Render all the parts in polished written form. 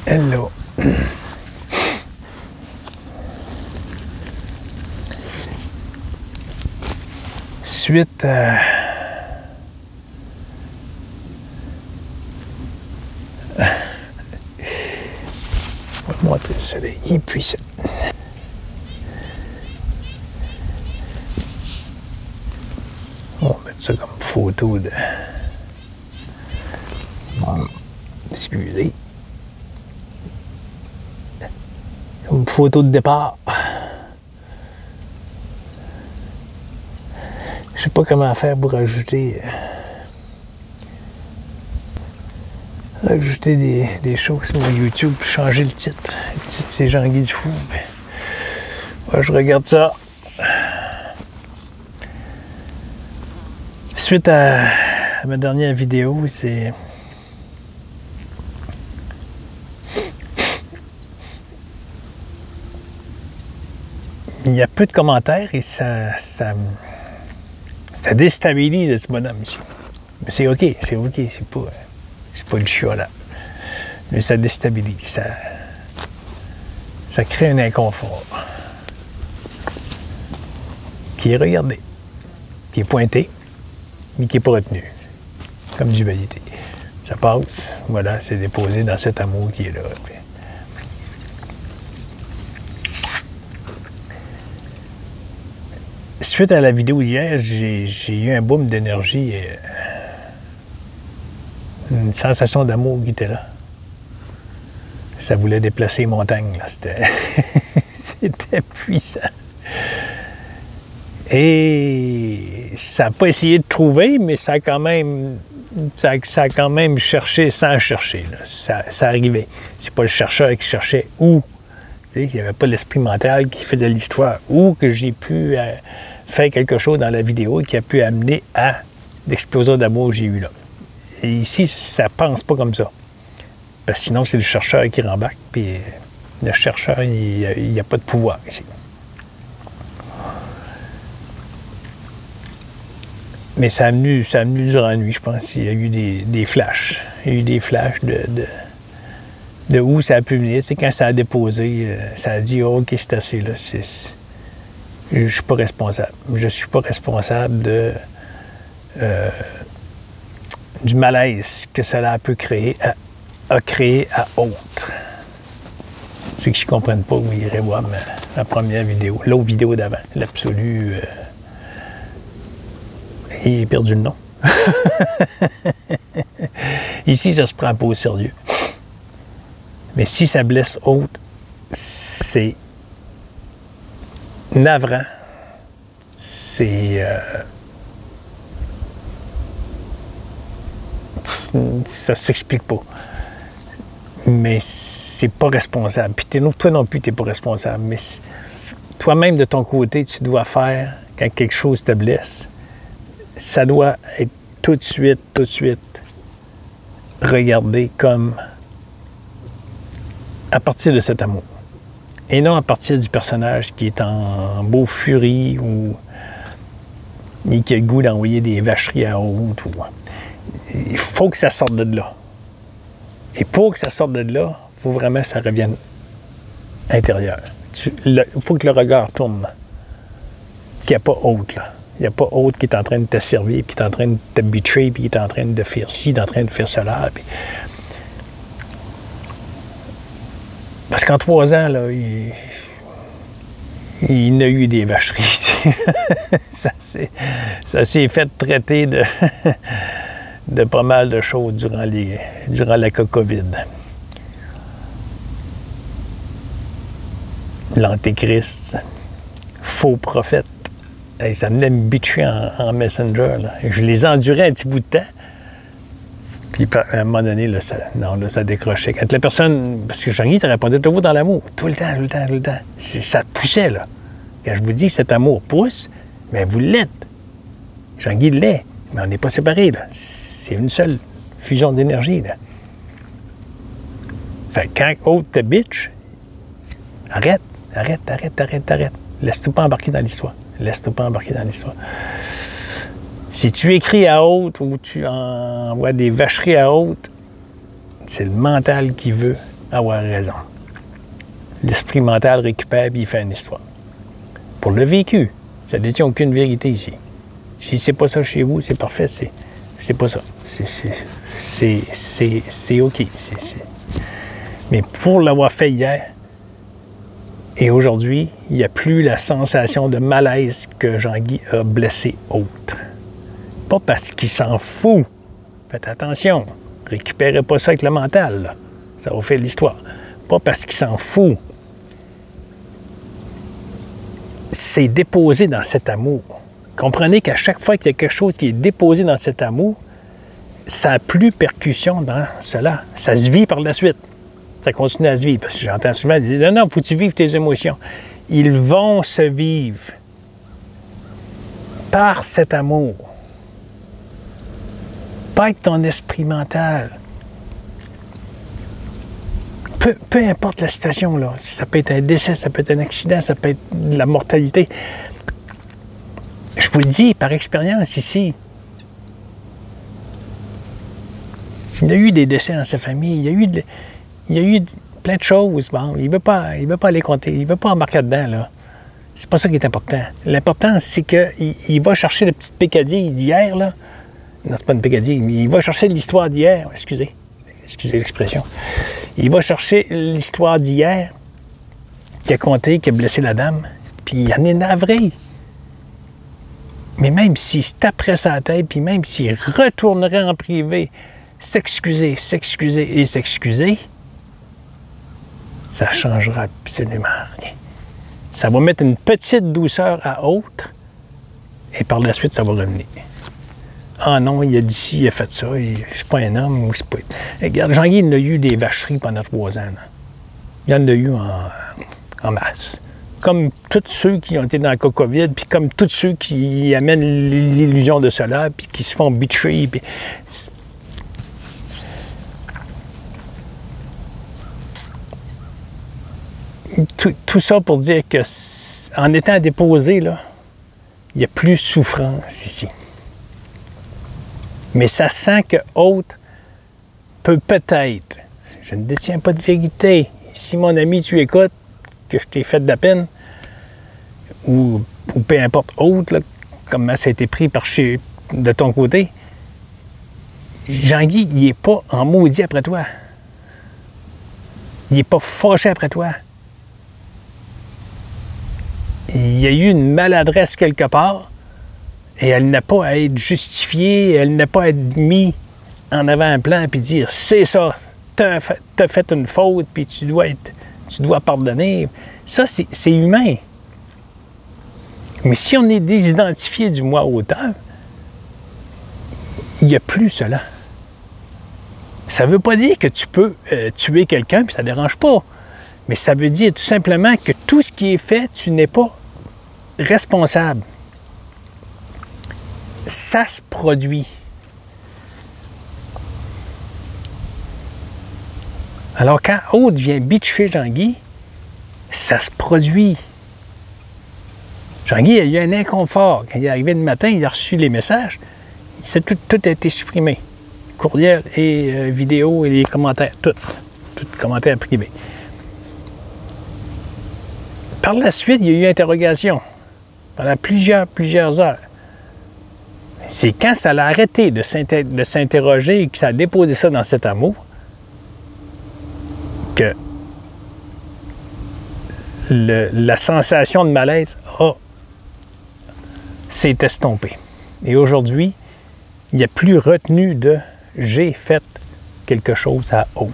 Hello. Suite à... On va montrer le soleil, il est puissant. On va mettre ça comme photo de... Excusez. Comme photo de départ. Je sais pas comment faire pour ajouter des choses sur mon YouTube, changer le titre. Le titre, c'est Jean-Guy Dufour. Ouais, je regarde ça. Suite à ma dernière vidéo, c'est... Il y a peu de commentaires et ça déstabilise ce bonhomme ici. Mais c'est OK, c'est pas le chiot là. Mais ça déstabilise, ça crée un inconfort. Qui est regardé, qui est pointé, mais qui n'est pas retenu. Comme du validité. Ça passe, voilà, c'est déposé dans cet amour qui est là. Suite à la vidéo d'hier, j'ai eu un boom d'énergie et une sensation d'amour qui était là. Ça voulait déplacer les montagnes, là. C'était puissant. Et ça n'a pas essayé de trouver, mais ça a quand même cherché sans chercher. Là. Ça arrivait. C'est pas le chercheur qui cherchait où. Il n'y avait pas l'esprit mental qui faisait l'histoire. Où que j'ai pu faire quelque chose dans la vidéo qui a pu amener à l'explosion d'amour que j'ai eu là. Et ici, ça pense pas comme ça. Parce que sinon, c'est le chercheur qui rembarque, puis le chercheur, il n'y a pas de pouvoir ici. Mais ça a venu durant la nuit, je pense. Il y a eu des flashs. Il y a eu des flashs de où ça a pu venir. C'est quand ça a déposé, ça a dit oh, « OK, c'est assez, là. Je ne suis pas responsable. Je ne suis pas responsable du malaise que cela peut créer a créé à autres. » Ceux qui ne comprennent pas, vous irez voir ma première vidéo, l'autre vidéo d'avant, l'absolu. Il a perdu le nom. Ici, ça ne se prend pas au sérieux. Mais si ça blesse autre, c'est navrant. Ça s'explique pas. Mais c'est pas responsable. Puis toi non plus, tu n'es pas responsable. Mais toi-même, de ton côté, tu dois faire, quand quelque chose te blesse, ça doit être tout de suite, regardé comme à partir de cet amour. Et non à partir du personnage qui est en beau furie ou qui a le goût d'envoyer des vacheries à haute. Il faut que ça sorte de là. Et pour que ça sorte de là, il faut vraiment que ça revienne intérieur. Il faut que le regard tourne. Qu'il n'y a pas autre, là. Il n'y a pas autre qui est en train de te servir, puis qui est en train de te bitcher, puis qui est en train de faire ci, qui est en train de faire cela. Puis... Parce qu'en 3 ans, là, il y a eu des vacheries. Ça s'est fait traiter de pas mal de choses durant la COVID. L'Antéchrist, faux prophète. Hey, ça venait me bitcher en Messenger. Là. Je les endurais un petit bout de temps. Puis à un moment donné, là, ça décrochait. Quand la personne... Parce que Jean-Guy, tu répondais toujours dans l'amour. Tout le temps. Ça poussait, là. Quand je vous dis que cet amour pousse, bien, vous l'êtes. Jean-Guy l'est. Mais on n'est pas séparés, là. C'est une seule fusion d'énergie, là. Fait que quand autre te bitch, arrête. Laisse-toi pas embarquer dans l'histoire. Si tu écris à haute ou tu envoies des vacheries à haute, c'est le mental qui veut avoir raison. L'esprit mental récupère et il fait une histoire. Pour le vécu, ça ne détient aucune vérité ici. Si c'est pas ça chez vous, c'est parfait, c'est pas ça. C'est OK. Mais pour l'avoir fait hier et aujourd'hui, il n'y a plus la sensation de malaise que Jean-Guy a blessé autre. Pas parce qu'il s'en fout. Faites attention. Récupérez pas ça avec le mental, là. Ça va faire l'histoire. Pas parce qu'il s'en fout. C'est déposé dans cet amour. Comprenez qu'à chaque fois qu'il y a quelque chose qui est déposé dans cet amour, ça n'a plus percussion dans cela. Ça se vit par la suite. Ça continue à se vivre. Parce que j'entends souvent dire, non, faut que tu vives tes émotions. Ils vont se vivre par cet amour. Pas avec ton esprit mental. Peu importe la situation, là. Ça peut être un décès, ça peut être un accident, ça peut être de la mortalité. Je vous le dis par expérience ici. Il y a eu des décès dans sa famille, il y a eu plein de choses. Bon, il ne veut pas aller compter, il ne veut pas embarquer dedans, là. C'est pas ça qui est important. L'important, c'est qu'il va chercher la petite pécadille d'hier, là. Non, c'est pas une pécadille, mais il va chercher l'histoire d'hier. Excusez l'expression. Il va chercher l'histoire d'hier qui a compté, qui a blessé la dame, puis il en est navré. Mais même s'il se taperait sa tête, puis même s'il retournerait en privé, s'excuser, ça ne changera absolument rien. Ça va mettre une petite douceur à autre, et par la suite, ça va revenir. Ah non, il a dit ci, il a fait ça, c'est pas un homme, ou c'est pas... Regarde, Jean-Guy, il a eu des vacheries pendant 3 ans. Là. Il y en a eu en masse. Comme tous ceux qui ont été dans la COVID, puis comme tous ceux qui amènent l'illusion de cela, puis qui se font bitcher, puis... Tout ça pour dire que, en étant déposé, là, il n'y a plus de souffrance ici. Mais ça sent que autre peut peut-être, je ne détiens pas de vérité. Si mon ami, tu écoutes, que je t'ai fait de la peine, ou peu importe autre, là, comment ça a été pris de ton côté, Jean-Guy, il n'est pas en maudit après toi. Il n'est pas fâché après toi. Il y a eu une maladresse quelque part, et elle n'a pas à être justifiée, elle n'a pas à être mise en avant-plan et dire « c'est ça, t'as fait une faute, puis tu dois pardonner ». Ça, c'est humain. Mais si on est désidentifié du moi auteur, il n'y a plus cela. Ça ne veut pas dire que tu peux tuer quelqu'un, puis ça ne dérange pas. Mais ça veut dire tout simplement que tout ce qui est fait, tu n'es pas responsable. Ça se produit. Alors, quand Aude vient bitcher Jean-Guy, ça se produit. Jean-Guy a eu un inconfort. Quand il est arrivé le matin, il a reçu les messages. Tout a été supprimé. Courriel et vidéo et les commentaires. Tout commentaires privés. Par la suite, il y a eu interrogation. Pendant plusieurs heures. C'est quand ça l'a arrêté de s'interroger et que ça a déposé ça dans cet amour que la sensation de malaise s'est estompée. Et aujourd'hui, il n'y a plus retenu de « j'ai fait quelque chose à autre ».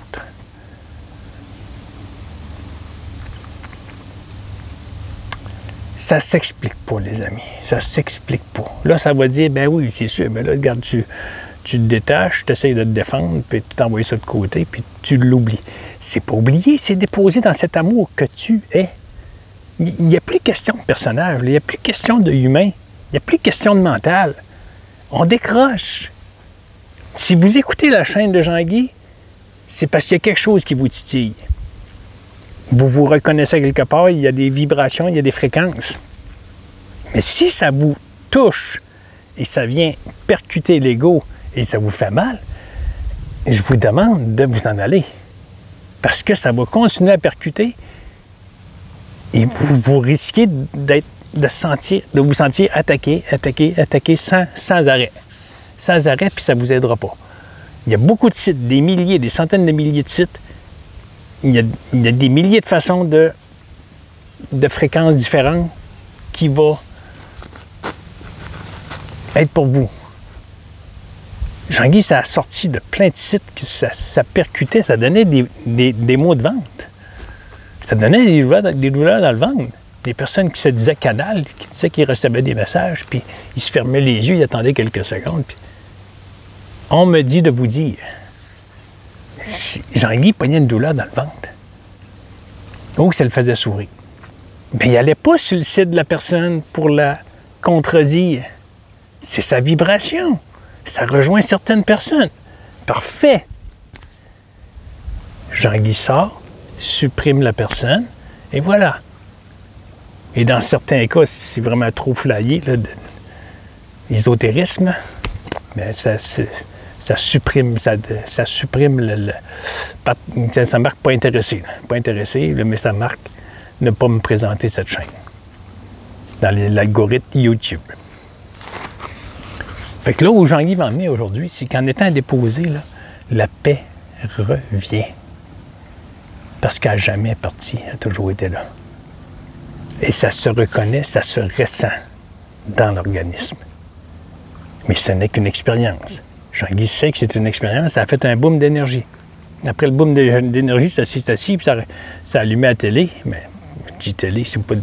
Ça s'explique pas, les amis. Ça s'explique pas. Là, ça va dire, ben oui, c'est sûr, mais là, regarde, tu te détaches, tu essaies de te défendre, puis tu t'envoies ça de côté, puis tu l'oublies. C'est pas oublié, c'est déposé dans cet amour que tu es. Il n'y a plus question de personnage, il n'y a plus question de humain, il n'y a plus question de mental. On décroche. Si vous écoutez la chaîne de Jean-Guy, c'est parce qu'il y a quelque chose qui vous titille. Vous vous reconnaissez quelque part, il y a des vibrations, il y a des fréquences. Mais si ça vous touche et ça vient percuter l'ego et ça vous fait mal, je vous demande de vous en aller. Parce que ça va continuer à percuter et vous risquez de vous sentir attaqué sans arrêt. Sans arrêt, puis ça ne vous aidera pas. Il y a beaucoup de sites, des milliers, des centaines de milliers de sites. Il y a des milliers de façons de fréquences différentes qui vont être pour vous. Jean-Guy, ça a sorti de plein de sites, ça percutait, ça donnait des maux de ventre. Ça donnait des douleurs dans le ventre. Des personnes qui se disaient canal, qui disaient qu'ils recevaient des messages, puis ils se fermaient les yeux, ils attendaient quelques secondes. Puis on me dit de vous dire, Jean-Guy pognait une douleur dans le ventre. Oh, ça le faisait sourire. Mais il n'allait pas sur le site de la personne pour la contredire. C'est sa vibration. Ça rejoint certaines personnes. Parfait. Jean-Guy sort, supprime la personne, et voilà. Et dans certains cas, si c'est vraiment trop flyé, l'ésotérisme, bien, ça supprime, ça supprime ça marque pas intéressé. Pas intéressé, mais ça marque ne pas me présenter cette chaîne dans l'algorithme YouTube. Fait que là où Jean-Guy va emmener aujourd'hui, c'est qu'en étant déposé, là, la paix revient. Parce qu'elle n'a jamais parti, elle a toujours été là. Et ça se reconnaît, ça se ressent dans l'organisme. Mais ce n'est qu'une expérience. Jean-Guy sait que c'est une expérience, ça a fait un boom d'énergie. Après le boom d'énergie, ça s'est assis, puis ça a allumé la télé. Mais je dis télé, c'est pas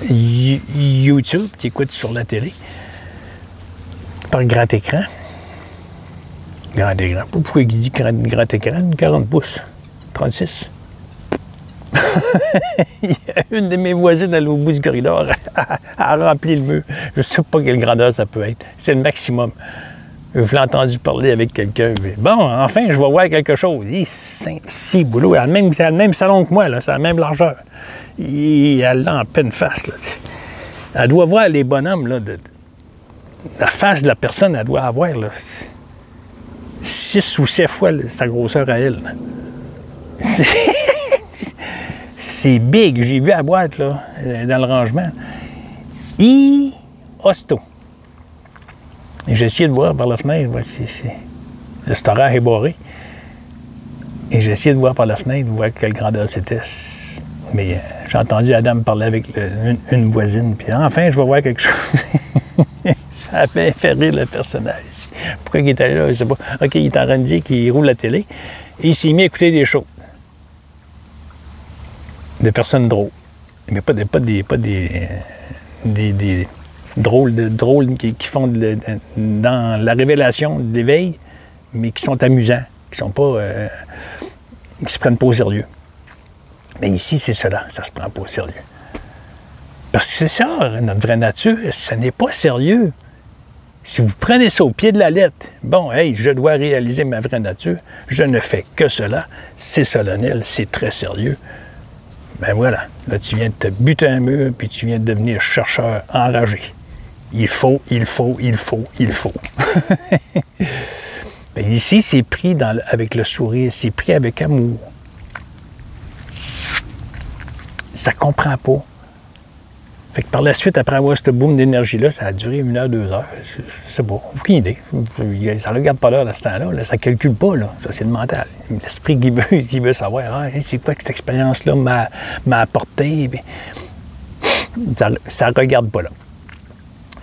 YouTube, qui écoute sur la télé. Par grand écran. Grand écran. Pourquoi il dit grand écran? 40 pouces. 36. Il y a une de mes voisines à l'autre bout du corridor a rempli le mur. Je ne sais pas quelle grandeur ça peut être. C'est le maximum. Je l'ai entendu parler avec quelqu'un. Bon, enfin, je vais voir quelque chose. Si boulot. Elle a le même salon que moi, là. C'est la même largeur. Et elle l'a en pleine face. Là. Elle doit voir les bonhommes, là, la face de la personne, elle doit avoir là, 6 ou 7 fois sa grosseur à elle. C'est big. J'ai vu la boîte là, dans le rangement. Hosto. Et j'ai essayé de voir par la fenêtre. Le storage est barré. Et j'ai essayé de voir par la fenêtre, voir quelle grandeur c'était. Mais j'ai entendu la dame parler avec une voisine. Puis enfin, je vais voir quelque chose. Ça a fait rire le personnage. Pourquoi il est allé là, je sais pas. OK, il est en train de dire qu'il roule la télé. Et il s'est mis à écouter des choses. Des personnes drôles. Mais pas des drôles qui font dans la révélation de l'éveil, mais qui sont amusants, qui sont pas... qui se prennent pas au sérieux. Mais ici, c'est cela, ça se prend pas au sérieux. Parce que c'est ça, notre vraie nature, ça n'est pas sérieux. Si vous prenez ça au pied de la lettre, bon, hey, je dois réaliser ma vraie nature, je ne fais que cela, c'est solennel, c'est très sérieux. Ben voilà, là, tu viens de te buter un mur, puis tu viens de devenir chercheur enragé. Il faut. Ben ici, c'est pris avec le sourire, c'est pris avec amour. Ça ne comprend pas. Fait que par la suite, après avoir ce boom d'énergie-là, ça a duré 1 heure, 2 heures. C'est bon, aucune idée. Ça ne regarde pas l'heure à ce temps-là. Là, ça ne calcule pas. Là. Ça, c'est le mental. L'esprit qui veut savoir c'est quoi que cette expérience-là m'a apporté. Ça ne regarde pas là.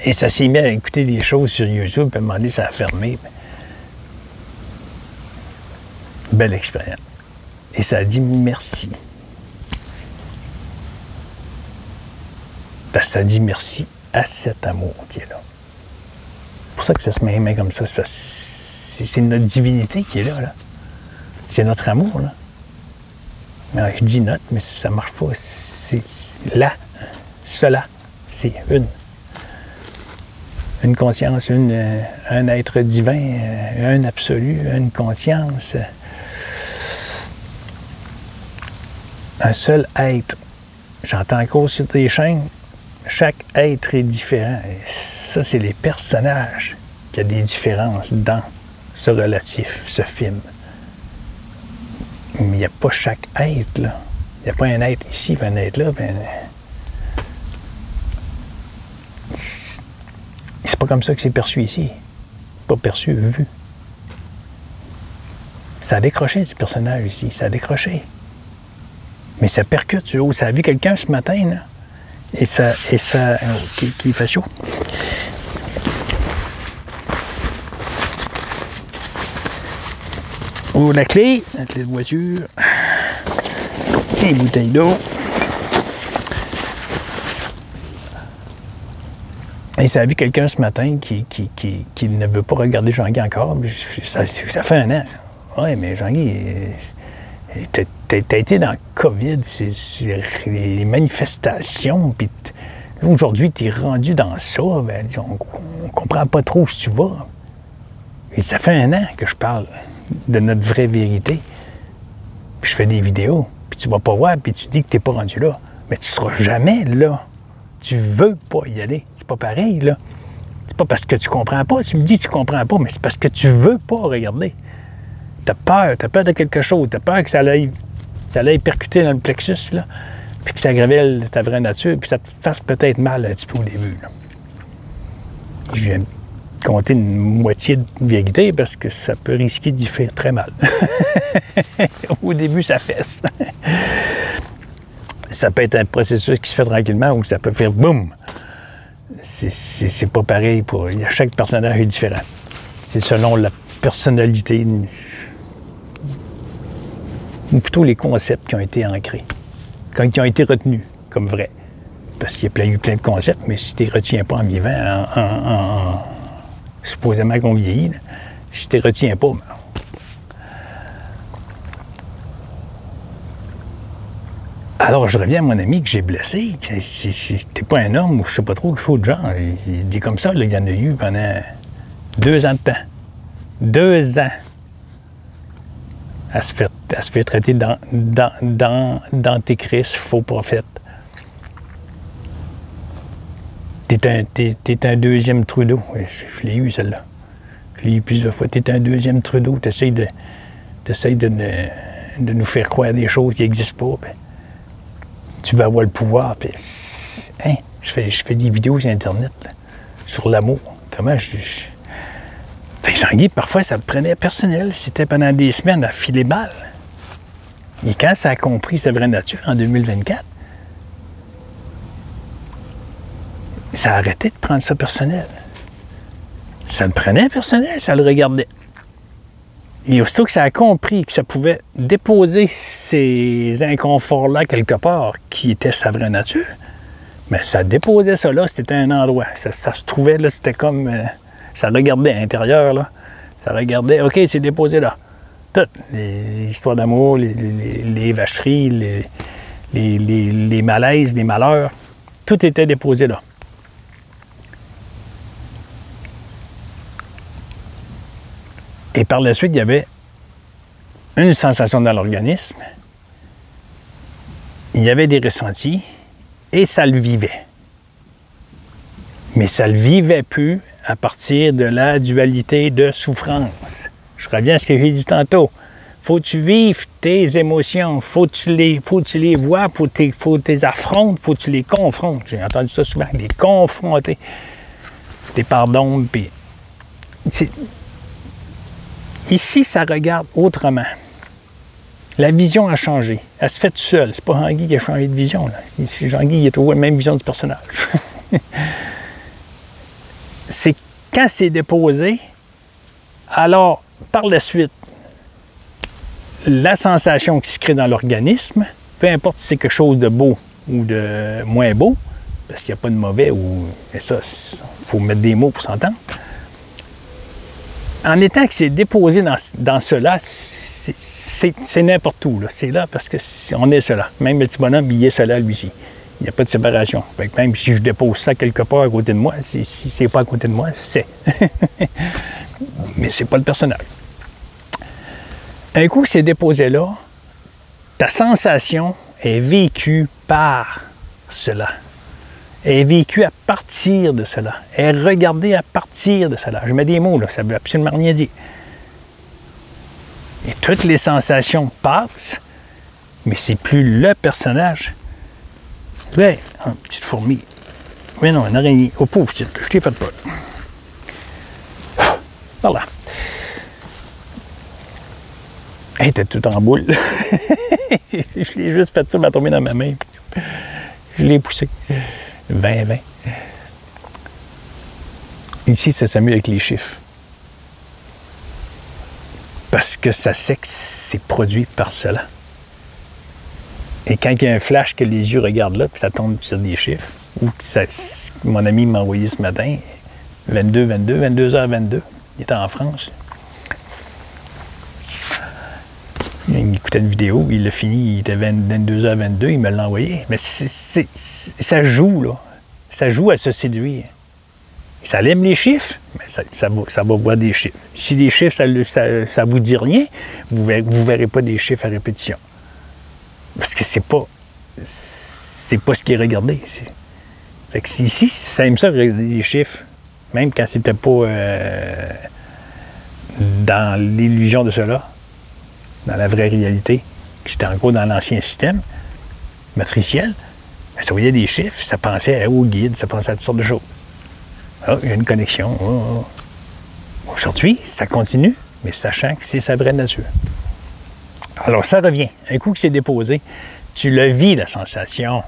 Et ça s'est mis à écouter des choses sur YouTube, puis à un moment donné, ça a fermé. Belle expérience. Et ça a dit merci. Parce que ça dit merci à cet amour qui est là. C'est pour ça que ça se met comme ça. C'est parce que c'est notre divinité qui est là. C'est notre amour, là. Alors, je dis notre, mais ça ne marche pas. C'est là. Cela. C'est une conscience, un être divin, un absolu, une conscience. Un seul être. J'entends encore sur tes chaînes. Chaque être est différent. Et ça, c'est les personnages qui ont des différences dans ce relatif, ce film. Mais il n'y a pas chaque être, là. Il n'y a pas un être ici, un être là, ben... C'est pas comme ça que c'est perçu ici. Pas perçu, vu. Ça a décroché, ce personnage ici. Ça a décroché. Mais ça percute sur haut. Ça a vu quelqu'un ce matin, là. Et ça qui fait chaud. Ouvre la clé de voiture. Et une bouteille d'eau. Et ça a vu quelqu'un ce matin qui ne veut pas regarder Jean-Guy encore. Ça fait un an. Oui, mais Jean-Guy, t'as été dans le COVID, c'est les manifestations, puis aujourd'hui, t'es rendu dans ça. Ben, on comprend pas trop où tu vas. Et ça fait un an que je parle de notre vraie vérité. Puis je fais des vidéos, puis tu vas pas voir, puis tu dis que t'es pas rendu là. Mais tu seras jamais là. Tu veux pas y aller. C'est pas pareil, là. C'est pas parce que tu comprends pas. Tu me dis que tu comprends pas, mais c'est parce que tu veux pas regarder. T'as peur de quelque chose. T'as peur que ça aille percuter dans le plexus, là, puis que ça révèle ta vraie nature, puis ça te fasse peut-être mal un petit peu au début, là. Je viens de compter une moitié de vérité parce que ça peut risquer d'y faire très mal. Au début, ça fesse. Ça peut être un processus qui se fait tranquillement ou ça peut faire boum. C'est pas pareil pour... Chaque personnage est différent. C'est selon la personnalité ou plutôt les concepts qui ont été ancrés, qui ont été retenus comme vrais. Parce qu'il y a eu plein de concepts, mais si tu ne les retiens pas en vivant, supposément qu'on vieillit, là, si tu ne les retiens pas, alors, je reviens à mon ami que j'ai blessé. T'es pas un homme ou je sais pas trop quelque chose de genre. Il dit comme ça, là, il y en a eu pendant 2 ans de temps. 2 ans à se faire traiter d'antéchrist, faux prophète. T'es un deuxième Trudeau. Je l'ai eu, celle-là. Je l'ai eu plusieurs fois. T'es un deuxième Trudeau. T'essayes de nous faire croire des choses qui n'existent pas. Puis tu veux avoir le pouvoir. Puis, hein, je fais des vidéos sur Internet là, sur l'amour. Comment je... Fait Jean-Guy, parfois, ça me prenait personnel. C'était pendant des semaines à filer balle. Et quand ça a compris sa vraie nature en 2024, ça a arrêté de prendre ça personnel. Ça le prenait personnel, ça le regardait. Et aussitôt que ça a compris que ça pouvait déposer ces inconforts-là quelque part, qui était sa vraie nature, mais ça déposait ça là, c'était un endroit. Ça se trouvait là, c'était comme... ça regardait à l'intérieur, là. Ça regardait, OK, c'est déposé là. Toutes les histoires d'amour, les vacheries, les malaises, les malheurs, tout était déposé là. Et par la suite, il y avait une sensation dans l'organisme, il y avait des ressentis, et ça le vivait. Mais ça le vivait plus à partir de la dualité de souffrance. Je reviens à ce que j'ai dit tantôt. Faut que tu vives tes émotions, faut que tu les vois, faut que tu les affrontes, faut que tu les confrontes. J'ai entendu ça souvent, les confronter. Des pardons, puis... Ici, ça regarde autrement. La vision a changé. Elle se fait toute seule. C'est pas Jean-Guy qui a changé de vision. Là. Jean-Guy il a toujours la même vision du personnage. C'est quand c'est déposé, alors, par la suite, la sensation qui se crée dans l'organisme, peu importe si c'est quelque chose de beau ou de moins beau, parce qu'il n'y a pas de mauvais, mais ça, il faut mettre des mots pour s'entendre. En étant que c'est déposé dans cela, c'est n'importe où. C'est là parce qu'on est cela. Même le petit bonhomme, il est cela, lui-ci. Il n'y a pas de séparation. Fait que même si je dépose ça quelque part à côté de moi, si c'est pas à côté de moi, c'est. Mais c'est pas le personnage. Un coup, c'est déposé là, ta sensation est vécue par cela. Elle est vécue à partir de cela. Elle est regardée à partir de cela. Je mets des mots, là, ça ne veut absolument rien dire. Et toutes les sensations passent, mais c'est plus le personnage. Ouais, une petite fourmi. Mais non, une araignée. Oh pauvre petite, je t'ai fait peur. Voilà. Elle était toute en boule. Je l'ai juste fait ça, elle m'a tombé dans ma main. Je l'ai poussé. 20. Ici, ça s'amuse avec les chiffres. Parce que ça sait que c'est produit par cela. Et quand il y a un flash que les yeux regardent là, puis ça tombe sur des chiffres, ou que ça, mon ami m'a envoyé ce matin, 22h22, il était en France. Il écoutait une vidéo, il l'a fini, il était 22h22, il me l'a envoyé. Mais ça joue, là. Ça joue à se séduire. Ça aime les chiffres, mais ça va voir des chiffres. Si les chiffres, ça vous dit rien, vous verrez pas des chiffres à répétition. Parce que c'est pas ce qui est regardé. Fait que ici, ça aime ça regarder les chiffres, même quand c'était pas dans l'illusion de cela, dans la vraie réalité, que c'était encore dans l'ancien système matriciel, ben, ça voyait des chiffres, ça pensait au guide, ça pensait à toutes sortes de choses. Ah, il y a une connexion. Oh. Aujourd'hui, ça continue, mais sachant que c'est sa vraie nature. Alors, ça revient. Un coup que c'est déposé, tu le vis, la sensation.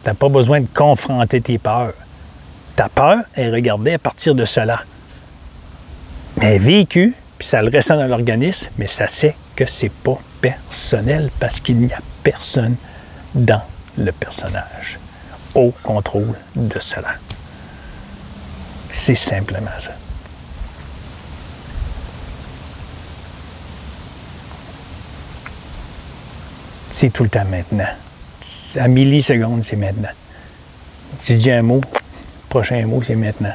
Tu n'as pas besoin de confronter tes peurs. Ta peur est regardée à partir de cela. Mais elle est vécue, puis ça le ressent dans l'organisme, mais ça sait que c'est pas personnel parce qu'il n'y a personne dans le personnage au contrôle de cela. C'est simplement ça. C'est tout le temps maintenant. À millisecondes, c'est maintenant. Tu dis un mot, le prochain mot, c'est maintenant.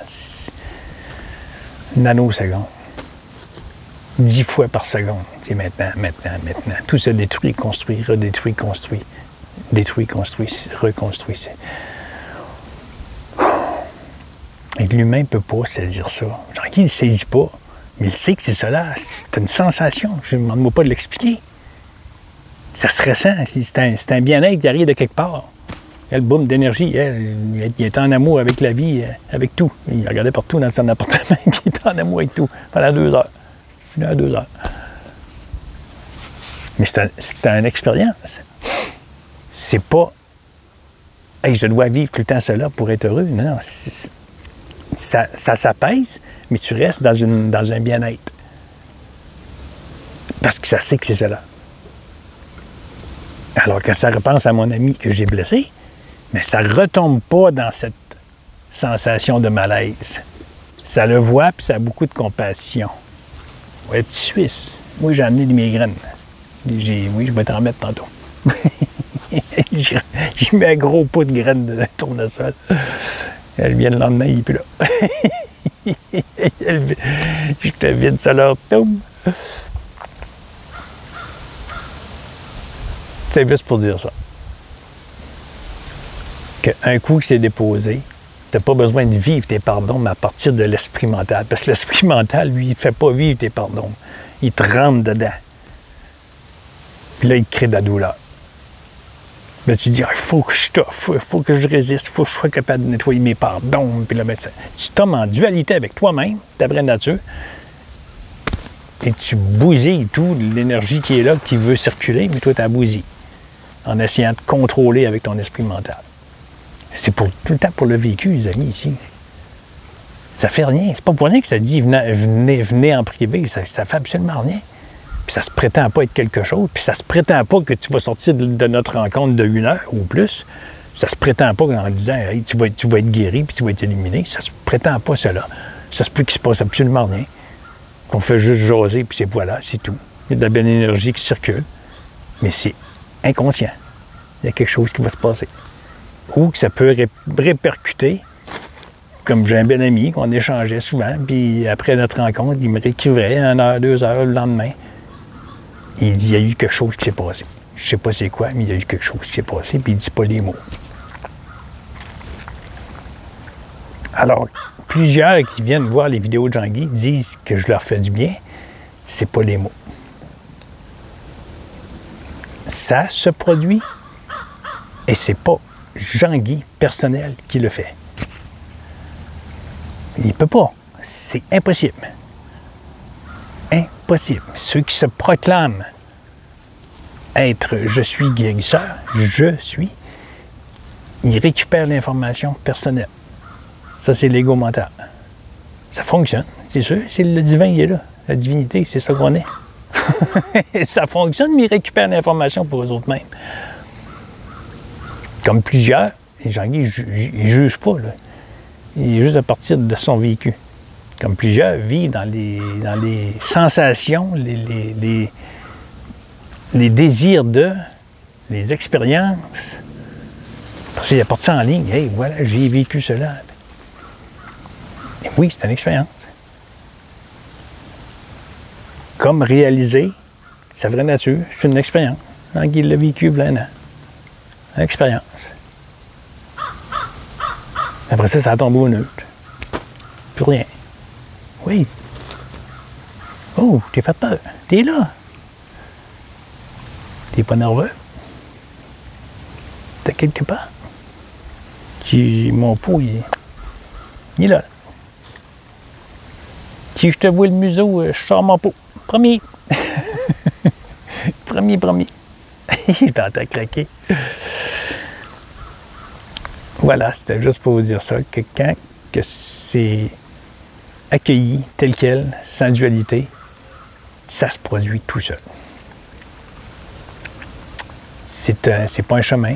Nanoseconde. 10 fois par seconde, c'est maintenant. Tout se détruit, construit, redétruit, construit. Détruit, construit, reconstruit. Et l'humain ne peut pas saisir ça. Genre, il ne saisit pas, mais il sait que c'est cela. C'est une sensation. Je ne me demande pas de l'expliquer. Ça se ressent. C'est un bien-être qui arrive de quelque part. Il y a le boom d'énergie. Il est en amour avec la vie, avec tout. Il regardait partout dans son appartement, puis il est en amour avec tout pendant 2 heures. Pendant 2 heures. Mais c'est une expérience. C'est pas hey, je dois vivre tout le temps cela pour être heureux. Non, ça s'apaise, mais tu restes dans un bien-être. Parce que ça sait que c'est cela. Alors, quand ça repense à mon ami que j'ai blessé, mais ça ne retombe pas dans cette sensation de malaise. Ça le voit, puis ça a beaucoup de compassion. Ouais, petit Suisse. Moi, j'ai amené des migraines. Oui, je vais t'en remettre tantôt. J'ai mis un gros pot de graines de tournesol. Elle vient le lendemain, il n'est plus là. Je te vide ça là, tombe. C'est juste pour dire ça. Qu'un coup que c'est déposé, tu n'as pas besoin de vivre tes pardons, mais à partir de l'esprit mental. Parce que l'esprit mental, lui, il ne fait pas vivre tes pardons. Il te rentre dedans. Puis là, il te crée de la douleur. Mais tu dis, il faut que je t'offre, il faut que je résiste, il faut que je sois capable de nettoyer mes pardons. Puis là, ben, tu tombes en dualité avec toi-même, ta vraie nature, et tu bousilles tout l'énergie qui est là, qui veut circuler, mais toi, tu as bousillé, en essayant de contrôler avec ton esprit mental. C'est tout le temps pour le vécu, les amis, ici. Ça fait rien. C'est pas pour rien que ça dit venez en privé. Ça fait absolument rien. Puis ça se prétend pas être quelque chose. Puis ça se prétend pas que tu vas sortir de notre rencontre de 1 heure ou plus. Ça se prétend pas en disant hey, tu vas être guéri puis tu vas être éliminé. Ça se prétend pas cela. Ça se peut qu'il se passe absolument rien. Qu'on fait juste jaser puis voilà, c'est tout. Il y a de la belle énergie qui circule. Mais c'est inconscient. Il y a quelque chose qui va se passer. Ou que ça peut répercuter, comme j'ai un bel ami qu'on échangeait souvent, puis après notre rencontre, il me réécrivait 1 heure, 2 heures le lendemain. Il dit, il y a eu quelque chose qui s'est passé. Je sais pas c'est quoi, mais il y a eu quelque chose qui s'est passé, puis il dit pas les mots. Alors, plusieurs qui viennent voir les vidéos de Jean-Guy disent que je leur fais du bien, c'est pas les mots. Ça se produit et c'est pas Jean-Guy personnel qui le fait. Il ne peut pas. C'est impossible. Impossible. Ceux qui se proclament être « je suis guérisseur », ils récupèrent l'information personnelle. Ça, c'est l'ego mental. Ça fonctionne, c'est sûr. C'est le divin, il est là. La divinité, c'est ça qu'on est. Ça fonctionne, mais ils récupèrent l'information pour eux autres mêmes. Comme plusieurs, et Jean-Guy, il ne juge pas, là. Il est juste à partir de son vécu. Comme plusieurs vivent dans les sensations, les désirs les expériences. Parce qu'il a porté ça en ligne. Hey, voilà, j'ai vécu cela. Et oui, c'est une expérience. Comme réaliser sa vraie nature, c'est une expérience. Donc, il l'a vécu plein an. Une expérience. Après ça, ça tombe au neutre. Plus rien. Oui. Oh, t'es fait peur. T'es là. T'es pas nerveux. T'es quelque part. Mon pot, il est là. Si je te vois le museau, je sors mon pot. Premier. Premier. Il t'entend craquer. Voilà, c'était juste pour vous dire ça, que quand que c'est accueilli tel quel, sans dualité, ça se produit tout seul. C'est pas un chemin,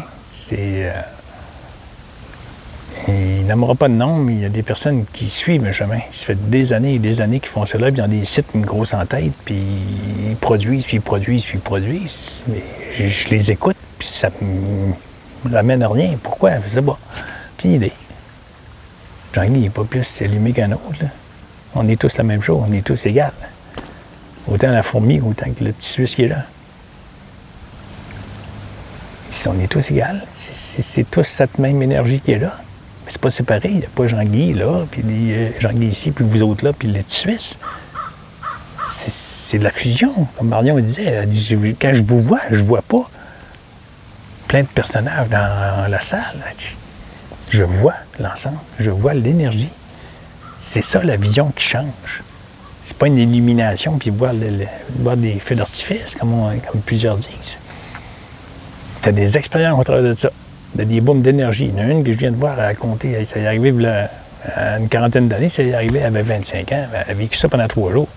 il n'aimera pas de nom, mais il y a des personnes qui suivent un chemin. Ça fait des années et des années qu'ils font cela, puis ils ont des sites, une grosse en tête, puis ils produisent. Mais je les écoute, puis ça me ramène à rien. Pourquoi? Je sais pas. Aucune idée. Jean-Guy n'est pas plus allumé qu'un autre, là. On est tous la même chose, on est tous égaux. Autant la fourmi, autant que le petit Suisse qui est là. Si on est tous égaux, c'est tous cette même énergie qui est là. Mais c'est pas séparé. Il n'y a pas Jean-Guy là, puis Jean-Guy ici, puis vous autres là, puis le petit Suisse. C'est de la fusion. Comme Marion disait, elle dit, quand je vous vois, je vois pas plein de personnages dans la salle. Je vois l'ensemble, je vois l'énergie. C'est ça la vision qui change. C'est pas une illumination puis boire des feux d'artifice, comme plusieurs disent. Tu as des expériences au travers de ça. Des booms d'énergie. Il y en a une que je viens de voir raconter. Ça y est arrivé à une quarantaine d'années, ça y est arrivé, elle avait 25 ans. Elle a vécu ça pendant 3 jours.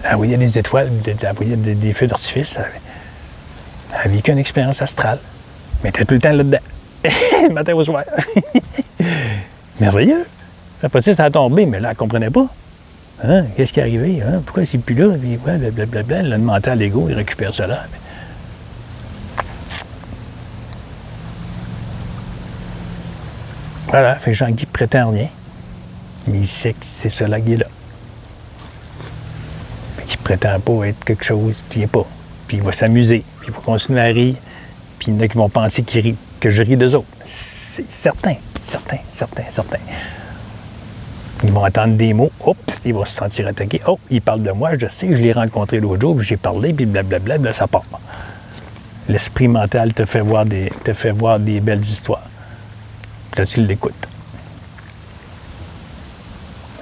Elle voyait des étoiles, elle voyait des feux d'artifice. Elle a vécu une expérience astrale. Mais elle était tout le temps là-dedans. Le matin au soir. Merveilleux. Après ça, ça a tombé, mais là, elle ne comprenait pas. Hein? Qu'est-ce qui est arrivé? Hein? Pourquoi c'est plus là? Puis, ouais, blablabla. Le mental, l'ego, il récupère cela. Voilà, fait que Jean-Guy prétend rien, mais il sait que c'est cela qui est là. Fait qu'il prétend pas être quelque chose qui n'est pas. Puis il va s'amuser, puis il va continuer à rire, puis il y en a qui vont penser que je ris d'eux autres. C'est certain. Ils vont entendre des mots, oups, ils vont se sentir attaqués. Oh, ils parlent de moi, je sais, je l'ai rencontré l'autre jour, puis j'ai parlé, puis blablabla, là, ça part. L'esprit mental te fait voir des belles histoires. Puis là, tu l'écoutes.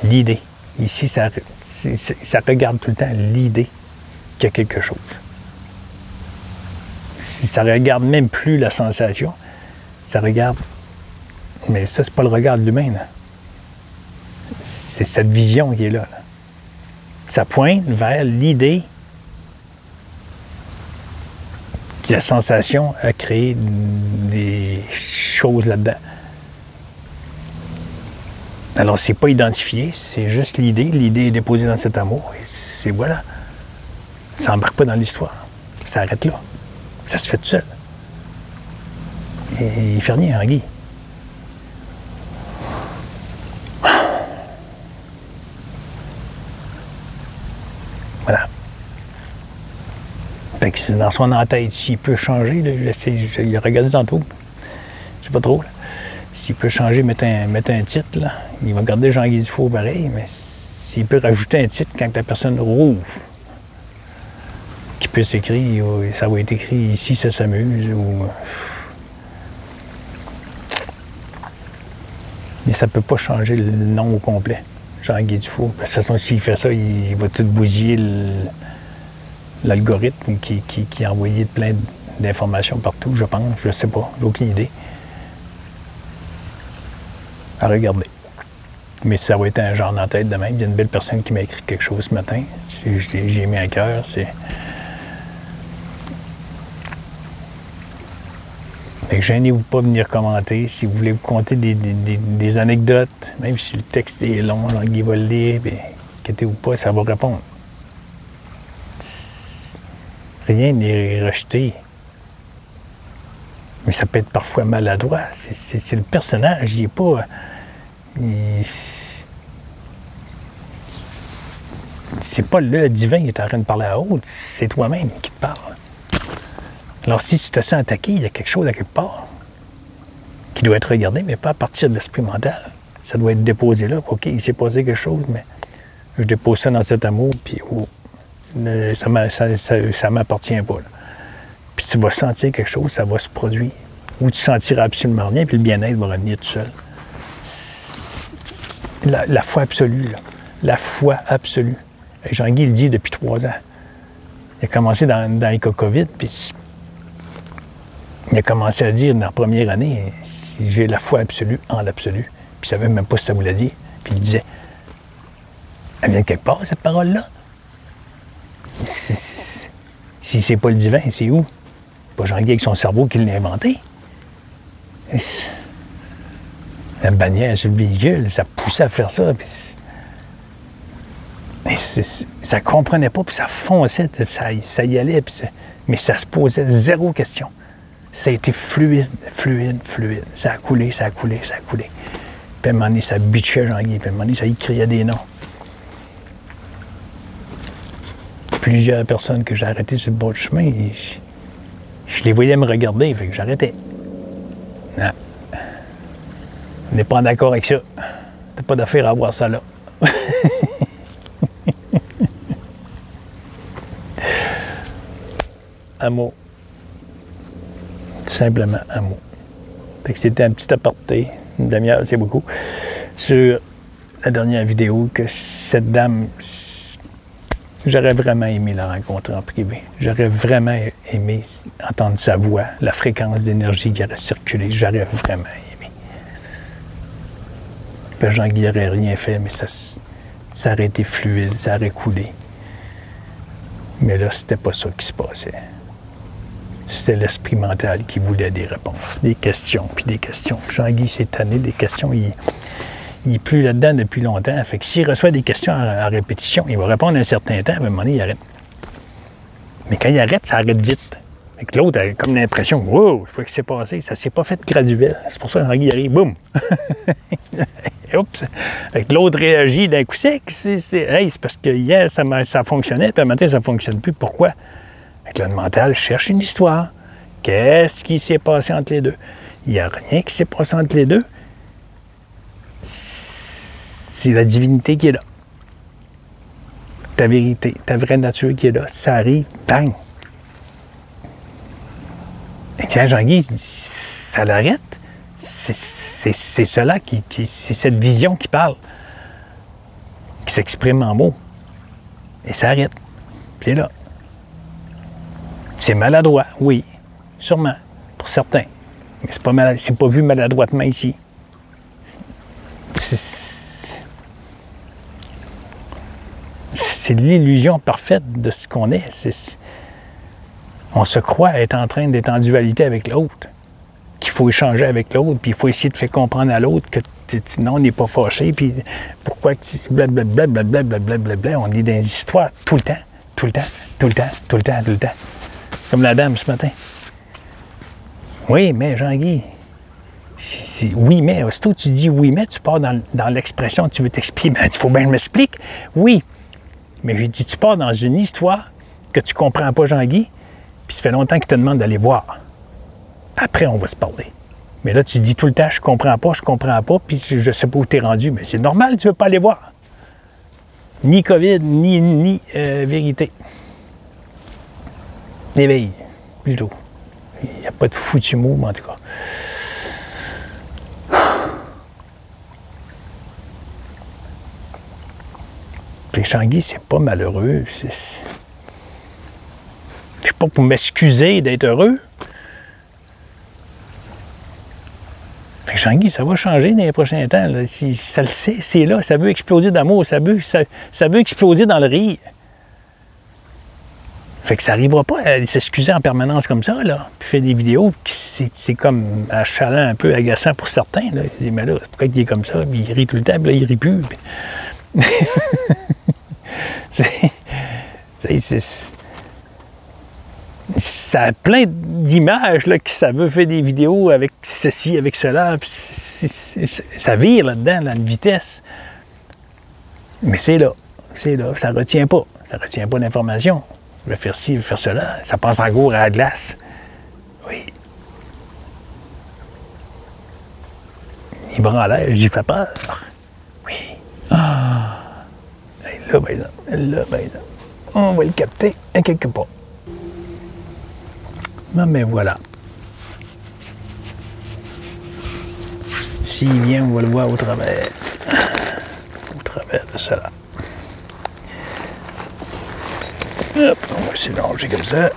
L'idée. Ici, ça regarde tout le temps l'idée qu'il y a quelque chose. Si ça regarde même plus la sensation, ça regarde... Mais ça, c'est pas le regard de l'humain, là. C'est cette vision qui est là. Ça pointe vers l'idée que la sensation a créé des choses là-dedans. Alors, c'est pas identifié, c'est juste l'idée. L'idée est déposée dans cet amour. Et c'est voilà. Ça n'embarque pas dans l'histoire. Ça arrête là. Ça se fait tout seul. Et il fait rien, Guy. Voilà. Fait que dans son en-tête, s'il peut changer, là, il a regardé tantôt. Je sais pas trop, là. S'il peut changer, mettre un titre, là, il va garder Jean-Guy Dufault pareil, mais s'il peut rajouter un titre quand la personne rouvre, qui qui puisse écrire, ou ça va être écrit ici, ça s'amuse, ou... Mais ça ne peut pas changer le nom au complet, Jean-Guy Dufault. De toute façon, s'il fait ça, il va tout bousiller l'algorithme qui a envoyé plein d'informations partout, je pense. Je ne sais pas, j'ai aucune idée. À regarder. Mais ça va être un genre dans la tête de même. Il y a une belle personne qui m'a écrit quelque chose ce matin. J'ai mis un cœur. Fait que gênez-vous pas de venir commenter. Si vous voulez vous conter des anecdotes, même si le texte est long, Jean-Guy va le lire, puis inquiétez-vous pas, ça va répondre. Rien n'est rejeté. Mais ça peut être parfois maladroit. C'est le personnage, il n'est pas... C'est pas le divin qui est en train de parler à l'autre, c'est toi-même qui te parle. Alors si tu te sens attaqué, il y a quelque chose à quelque part qui doit être regardé, mais pas à partir de l'esprit mental. Ça doit être déposé là. OK, il s'est passé quelque chose, mais je dépose ça dans cet amour, puis ça m'appartient pas. Là. Puis tu vas sentir quelque chose, ça va se produire. Ou tu sentiras absolument rien, puis le bien-être va revenir tout seul. La foi absolue, là. La foi absolue. Jean-Guy le dit depuis 3 ans. Il a commencé dans les cas COVID, puis il a commencé à dire dans la première année, j'ai la foi absolue en l'absolu. Puis il ne savait même pas si ça voulait dire. Puis il disait, elle vient de quelque part, cette parole-là. Si c'est pas le divin, c'est où? Pas Jean-Guy avec son cerveau qui l'a inventé. La bannière sur le véhicule, ça poussait à faire ça. Puis ça ne comprenait pas, puis ça fonçait, ça y allait, mais ça se posait 0 question. Ça a été fluide. Ça a coulé. Puis à un moment donné, ça bitchait Jean-Guy, puis à un moment donné, ça y criait des noms. Plusieurs personnes que j'ai arrêtées sur le bord du chemin, je les voyais me regarder, fait que j'arrêtais. Non. On n'est pas d'accord avec ça. T'as pas d'affaire à avoir ça là. Amour. Simplement amour. Fait que c'était un petit aparté, une demi-heure, c'est beaucoup, sur la dernière vidéo que cette dame, j'aurais vraiment aimé la rencontrer en privé. J'aurais vraiment aimé entendre sa voix, la fréquence d'énergie qui aurait circulé. J'aurais vraiment aimé. Puis Jean-Guy n'aurait rien fait, mais ça aurait été fluide, ça aurait coulé. Mais là, c'était pas ça qui se passait. C'était l'esprit mental qui voulait des réponses, des questions, puis des questions. Jean-Guy s'est tanné des questions, il est plus là-dedans depuis longtemps. Fait que s'il reçoit des questions à répétition, il va répondre un certain temps, à un moment donné, il arrête. Mais quand il arrête, ça arrête vite. Fait que l'autre a comme l'impression, wow, je sais pas ce qui s'est passé, ça s'est pas fait graduel. C'est pour ça que Jean-Guy arrive, boum! Oups! Fait que l'autre réagit d'un coup sec. C'est parce que hier, ça fonctionnait, puis un matin, ça ne fonctionne plus. Pourquoi? Fait que le mental cherche une histoire. Qu'est-ce qui s'est passé entre les deux? Il n'y a rien qui s'est passé entre les deux. C'est la divinité qui est là. Ta vérité, ta vraie nature qui est là. Ça arrive, bang! Et quand Jean-Guy, ça l'arrête, c'est cela c'est cette vision qui parle, qui s'exprime en mots. Et ça arrête. C'est là. C'est maladroit, oui, sûrement, pour certains. Mais c'est pas vu maladroitement ici. C'est l'illusion parfaite de ce qu'on est. On se croit être en train d'être en dualité avec l'autre, qu'il faut échanger avec l'autre, puis il faut essayer de faire comprendre à l'autre que non, on n'est pas fâché, puis pourquoi blablabla, on est dans des histoires tout le temps. Comme la dame ce matin. Oui, mais Jean-Guy, oui, mais, aussitôt tu dis oui, mais, tu pars dans l'expression, tu veux t'expliquer, mais il faut bien que je m'explique. Oui, mais j'ai dit, tu pars dans une histoire que tu comprends pas, Jean-Guy, puis ça fait longtemps qu'il te demande d'aller voir. Après, on va se parler. Mais là, tu dis tout le temps, je comprends pas, puis je sais pas où tu es rendu. Mais c'est normal, tu veux pas aller voir. Ni COVID, ni vérité. l'éveil, plutôt. Il n'y a pas de foutu mot, en tout cas. Puis Jean-Guy, c'est pas malheureux. Je suis pas pour m'excuser d'être heureux. Fait que Jean-Guy, ça va changer dans les prochains temps. Là. Si ça le sait, c'est là. Ça veut exploser d'amour. Ça veut exploser dans le rire. Fait que ça n'arrivera pas à s'excuser en permanence comme ça, là. Puis faire des vidéos, c'est comme achalant, un peu agaçant pour certains. Là. Ils disent, mais là, pourquoi il est comme ça? Puis il rit tout le temps, puis là, il rit plus. Puis... ça a plein d'images là, que ça veut faire des vidéos avec ceci, avec cela. Puis ça vire là-dedans, là, une vitesse. Mais c'est là. Ça ne retient pas. Ça ne retient pas d'informations. Je vais faire ci, je vais faire cela. Ça passe en cours à la glace. Oui. Il branlait, j'y fais peur. Oui. Ah! Là, ben là, on va le capter à quelque part. Non, mais voilà. S'il vient, on va le voir au travers de cela. Hop, on va s'élonger comme ça.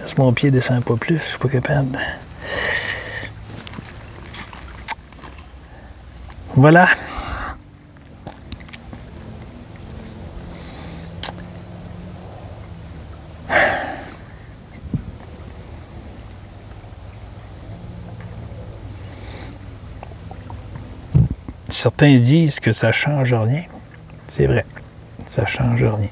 Laisse mon pied descend pas plus, je suis pas capable. Voilà. Certains disent que ça ne change rien. C'est vrai, ça ne change rien.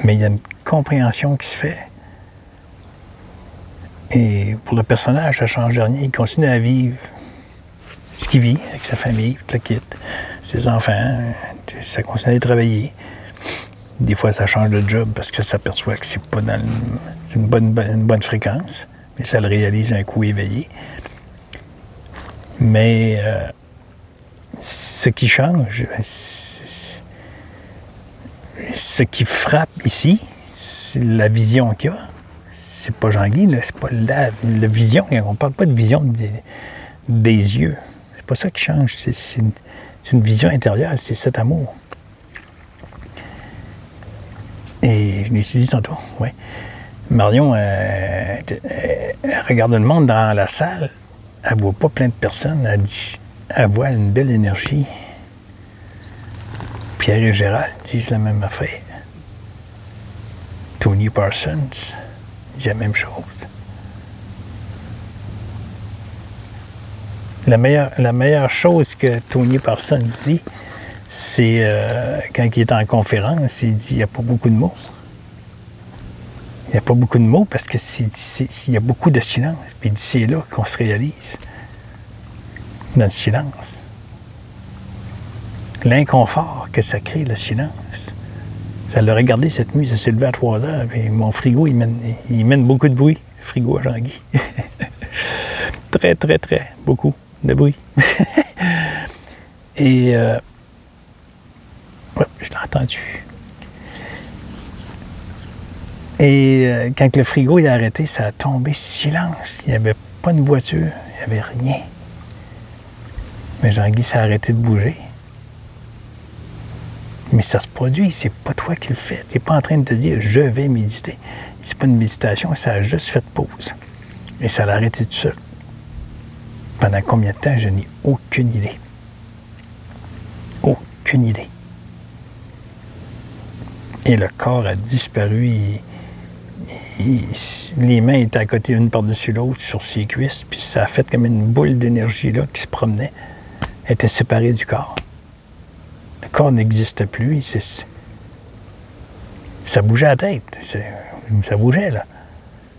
Mais il y a une compréhension qui se fait. Et pour le personnage, ça ne change rien. Il continue à vivre ce qu'il vit avec sa famille, toute la quitte, ses enfants. Ça continue à travailler. Des fois, ça change de job parce que ça s'aperçoit que c'est pas dans c'est une bonne fréquence. Mais ça le réalise un coup éveillé. Mais ce qui change, ce qui frappe ici, c'est la vision qu'il y a. C'est pas Jean-Guy, c'est pas la vision. On parle pas de vision des yeux. C'est pas ça qui change. C'est une vision intérieure, c'est cet amour. Et je l'ai dit tantôt, oui. Marion, elle regarde le monde dans la salle, elle voit pas plein de personnes, elle voit une belle énergie. Pierre et Gérald disent la même affaire. Tony Parsons dit la même chose. La meilleure chose que Tony Parsons dit, c'est quand il est en conférence, il dit qu'il n'y a pas beaucoup de mots. Il n'y a pas beaucoup de mots parce que s'il y a beaucoup de silence. Puis il dit c'est là qu'on se réalise. Dans le silence. L'inconfort que ça crée, le silence. Ça l'a regardé cette nuit, ça s'est levé à 3 heures, et mon frigo, il mène beaucoup de bruit, le frigo à Jean-Guy. Très, très, très, beaucoup de bruit. Et, ouais, je l'ai entendu. Et quand le frigo il a arrêté, ça a tombé silence. Il n'y avait pas de voiture, il n'y avait rien. Mais Jean-Guy s'est arrêté de bouger. Mais ça se produit, c'est pas toi qui le fais. Tu n'es pas en train de te dire « je vais méditer ». C'est pas une méditation, ça a juste fait pause. Et ça l'a arrêté tout seul. Pendant combien de temps, je n'ai aucune idée. Aucune idée. Et le corps a disparu. Les mains étaient à côté, une par-dessus l'autre, sur ses cuisses, puis ça a fait comme une boule d'énergie là qui se promenait. Elle était séparée du corps. Le corps n'existait plus. Ça bougeait la tête. Ça bougeait, là.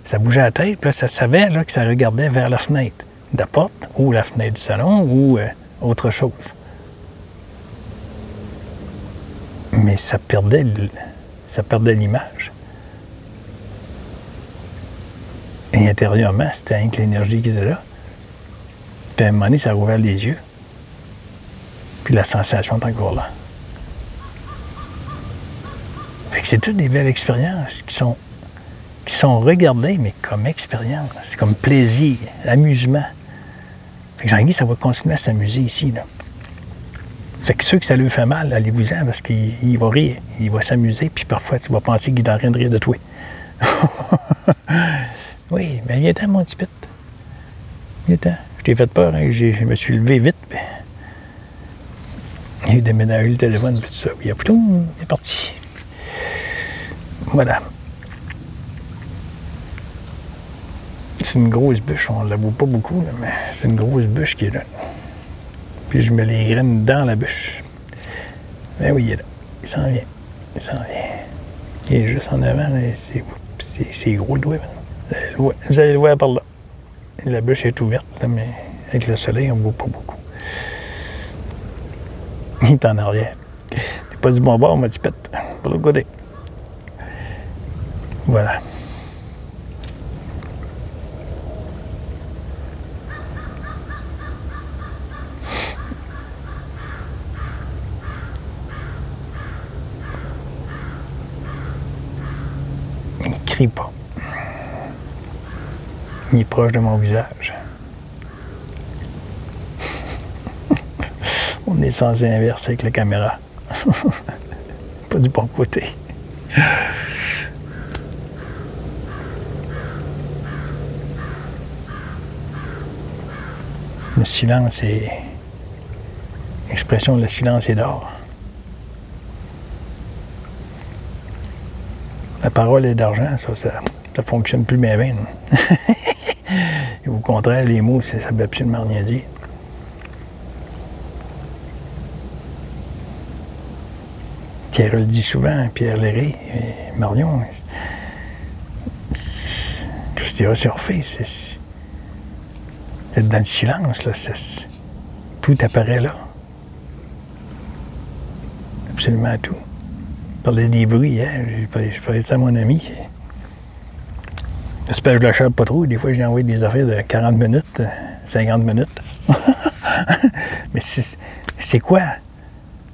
Ça bougeait la tête, puis là, ça savait là, que ça regardait vers la fenêtre de la porte, ou la fenêtre du salon, ou autre chose. Mais ça perdait l'image. Et intérieurement, c'était rien que l'énergie qui était là. Puis à un moment donné, ça a rouvert les yeux. Puis la sensation est encore là. Fait que c'est toutes des belles expériences qui sont regardées, mais comme expérience, comme plaisir, amusement. Fait que Jean-Guy, ça va continuer à s'amuser ici, là. Fait que ceux que ça lui fait mal, allez-vous-en, parce qu'il va rire, il va s'amuser, puis parfois, tu vas penser qu'il est en train de rire de toi. Oui, mais viens-t'en, mon petit pit. Viens-t'en. Je t'ai fait peur, hein, je me suis levé vite, puis il a déménagé le téléphone, puis tout ça. Puis il est parti. Voilà. C'est une grosse bûche, on ne la voit pas beaucoup, là, mais c'est une grosse bûche qui est là. Puis je mets les graines dans la bûche. Ben oui, il est là. Il s'en vient. Il s'en vient. Il est juste en avant, c'est gros le doigt. Vous allez le voir par là. La bûche est ouverte, là, mais avec le soleil, on ne voit pas beaucoup. Il est en arrière. T'es pas du bon bord, ma petite pète. Pas l'autre côté. Voilà. Il crie pas. Il est proche de mon visage. On est censé inverser avec la caméra. Pas du bon côté. Le silence est... L'expression « le silence est d'or ». La parole est d'argent, ça fonctionne plus bien. Et au contraire, les mots, ça ne veut absolument rien dire. Pierre le dit souvent, Pierre Léré, Marion. Christina Surfait, c'est dans le silence, là, tout apparaît là. Absolument tout. Je parlais des bruits hier, je parlais de ça à mon ami. J'espère que je ne l'achète pas trop. Des fois, j'ai envoyé des affaires de 40 minutes, 50 minutes. Mais c'est quoi?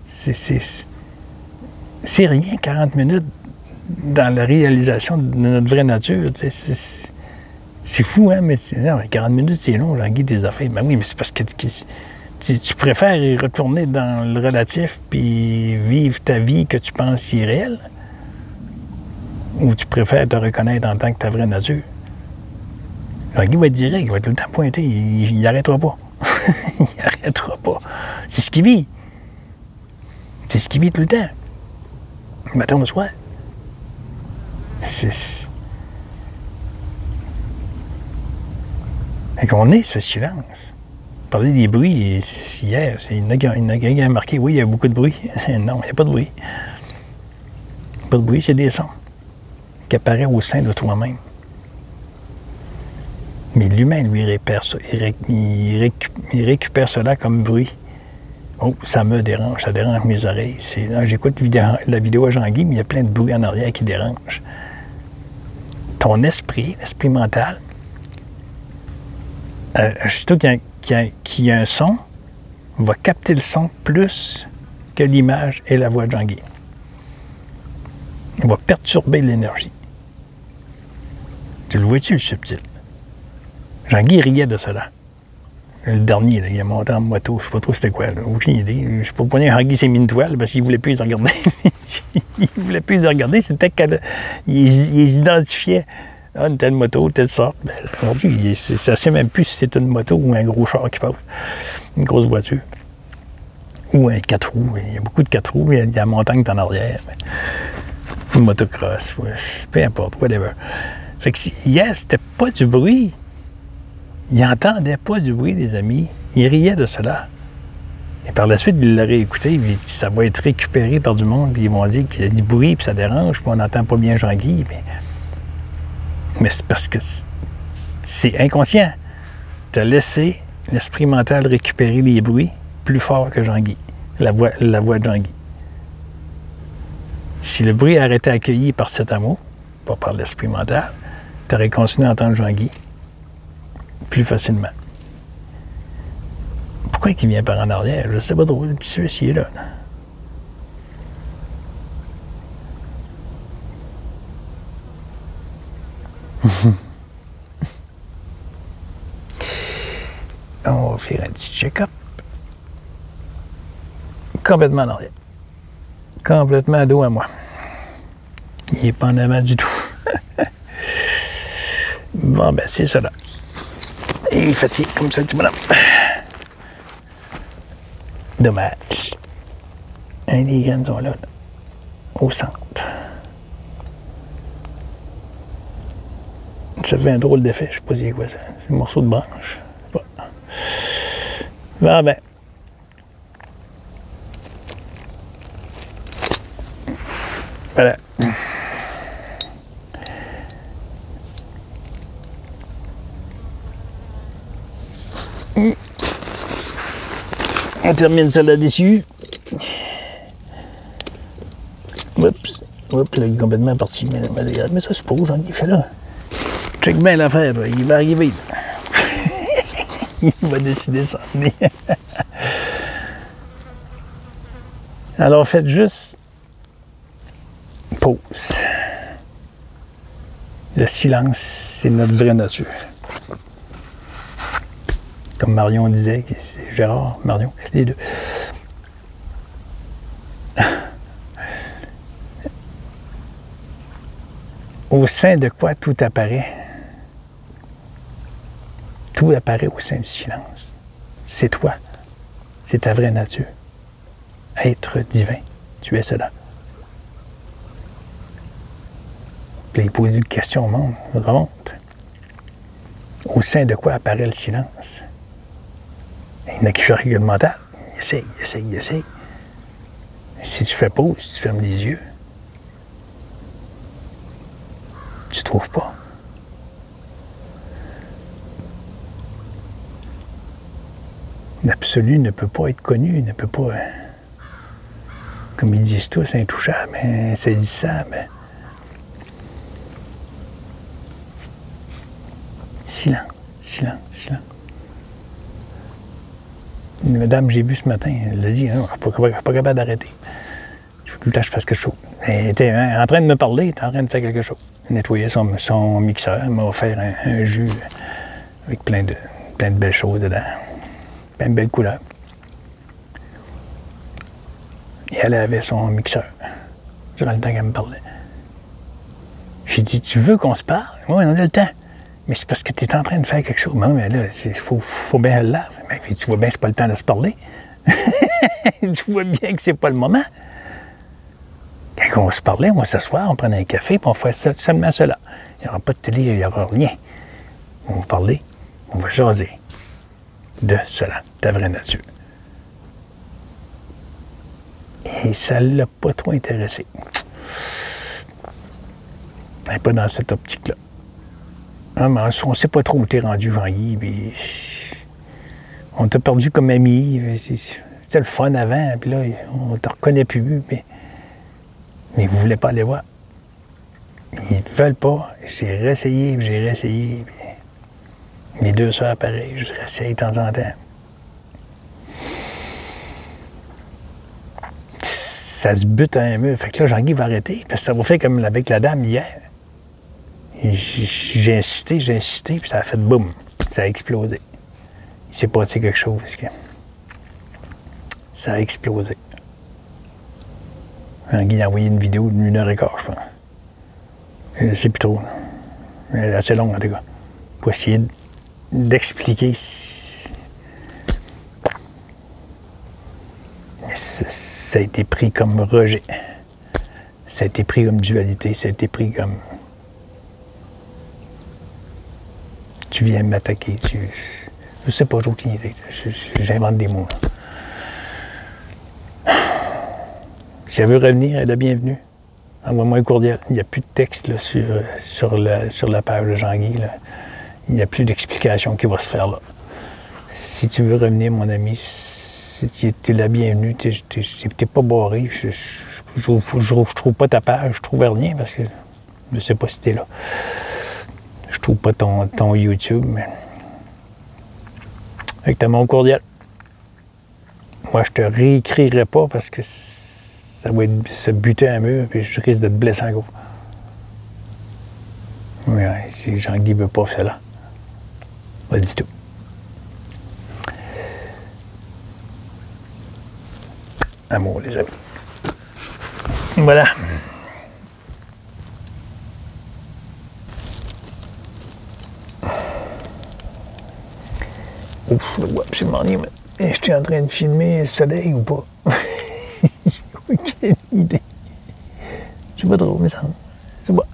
C'est rien, 40 minutes dans la réalisation de notre vraie nature. C'est fou, hein? Mais non, 40 minutes, c'est long, Jean-Guy, des affaires. Ben oui, mais c'est parce que tu préfères y retourner dans le relatif puis vivre ta vie que tu penses irréelle? Ou tu préfères te reconnaître en tant que ta vraie nature? Jean-Guy va être direct, il va tout le temps pointer, il n'arrêtera pas. Il n'arrêtera pas. C'est ce qu'il vit. C'est ce qu'il vit tout le temps. Le matin au soir. Fait qu'on est ce silence. Parler des bruits, hier, il y en a qui a marqué, oui, il y a beaucoup de bruit. Non, il n'y a pas de bruit. Pas de bruit, c'est des sons qui apparaissent au sein de toi-même. Mais l'humain, lui, il récupère cela comme bruit. Oh, ça me dérange, ça dérange mes oreilles. J'écoute la vidéo à Jean-Guy, mais il y a plein de bruit en arrière qui dérange. Ton esprit, l'esprit mental, aussitôt qu'il y a un son, va capter le son plus que l'image et la voix de Jean-Guy. Il va perturber l'énergie. Tu le vois-tu, le subtil? Jean-Guy riait de cela. Le dernier, là, il est monté en moto, je ne sais pas trop c'était quoi, là, aucune idée. Je ne sais pas pourquoi Jean-Guy s'est mis une toile, parce qu'il ne voulait plus les regarder. Il ne voulait plus les regarder, c'était qu'ils identifiaient une telle moto, telle sorte. Ben, aujourd'hui, ça ne sait même plus si c'est une moto ou un gros char qui passe, une grosse voiture. Ou un 4 roues, il y a beaucoup de 4 roues, il y a la montagne en arrière. Ou une motocross, peu importe, whatever. Fait que hier, c'était pas du bruit. Il n'entendait pas du bruit, les amis. Il riait de cela. Et par la suite, il l'aurait écouté, puis ça va être récupéré par du monde, puis ils vont dire qu'il y a du bruit, puis ça dérange, puis on n'entend pas bien Jean-Guy. Mais c'est parce que c'est inconscient. Tu as laissé l'esprit mental récupérer les bruits plus fort que Jean-Guy, la voix de Jean-Guy. Si le bruit avait été accueilli par cet amour, pas par l'esprit mental, tu aurais continué à entendre Jean-Guy plus facilement. Pourquoi il vient par en arrière? Je ne sais pas trop. Le petit Suisse, il est là. On va faire un petit check-up. Complètement en arrière. Complètement dos à moi. Il n'est pas en avant du tout. Bon, ben, c'est ça là. Et il fatigue comme ça, le petit bonhomme. Dommage. Un des graines sont là, au centre. Ça fait un drôle d'effet, je ne sais pas si c'est quoi ça. C'est un morceau de branche. Bon, ben. Voilà. On termine ça là-dessus. Oups. Oups, là, il est complètement parti. Mais ça se pose, j'en ai fait là. Check bien l'affaire, il va arriver. Il va décider de s'en aller. Alors, faites juste pause. Le silence, c'est notre vraie nature. Comme Marion disait, c'est Gérard, Marion, les deux. Au sein de quoi tout apparaît? Tout apparaît au sein du silence. C'est toi. C'est ta vraie nature. Être divin. Tu es cela. Puis il pose une question au monde. Remonte. Au sein de quoi apparaît le silence? Il y en a qui charrient le mental. Il essaye. Si tu fais pause, si tu fermes les yeux, tu ne trouves pas. L'absolu ne peut pas être connu, ne peut pas, comme ils disent tous, intouchable, insaisissable. Silence. Une madame, j'ai vu ce matin, elle a dit, hein, je ne suis pas capable d'arrêter. Il faut tout le temps que je fasse quelque chose. Elle était en train de me parler, elle était en train de faire quelque chose. Nettoyer son mixeur, elle m'a offert un jus avec plein de belles choses dedans. Plein de belles couleurs. Et elle avait son mixeur durant le temps qu'elle me parlait. J'ai dit, tu veux qu'on se parle? Oui, on a le temps. Mais c'est parce que tu es en train de faire quelque chose. Non, mais là, il faut bien le lave. Mais tu vois bien que c'est pas le temps de se parler. Tu vois bien que c'est pas le moment. Quand on se parlait, on va s'asseoir, on prenait un café, puis on fait seulement cela. Il n'y aura pas de télé, il n'y aura rien. On va parler, on va jaser de cela, ta vraie nature. Et ça ne l'a pas trop intéressé. Elle n'est pas dans cette optique-là. On ne sait pas trop où t'es rendu, Jean-Guy, puis on t'a perdu comme ami. C'était le fun avant, puis là, on ne te reconnaît plus, mais vous ne voulez pas aller voir. Ils ne veulent pas. J'ai réessayé. Puis mes deux sœurs, pareil, je réessaye de temps en temps. Ça se bute à un mur. Fait que là, Jean-Guy va arrêter, parce que ça va faire comme avec la dame hier. J'ai insisté, puis ça a fait boum. Ça a explosé. Il s'est passé quelque chose. Ça a explosé. Jean-Guy a envoyé une vidéo d'1 heure et quart, je pense. Je ne sais plus trop. Elle est assez longue, en tout cas. Pour essayer d'expliquer. Mais ça a été pris comme rejet. Ça a été pris comme dualité. Ça a été pris comme... Tu viens m'attaquer. Je sais pas, j'ai aucune idée. J'invente des mots. Si elle veut revenir, elle est la bienvenue. Envoie-moi un courriel. Il n'y a plus de texte là, sur la page de Jean-Guy. Il n'y a plus d'explication qui va se faire là. Si tu veux revenir, mon ami, tu es la bienvenue. Tu n'es pas barré. Je trouve pas ta page. Je trouve rien parce que je ne sais pas si tu es là. Je trouve pas ton YouTube. Mais... Fait que tu as mon courriel. Moi, je te réécrirai pas parce que ça va se buter à un mur et je risque de te blesser encore. Oui, si Jean-Guy ne veut pas cela, pas du tout. amour, les amis. Voilà. Ouf, je dois absolument dire, mais je suis en train de filmer le soleil ou pas? J'ai aucune idée. Je sais pas trop, mais ça. C'est bon.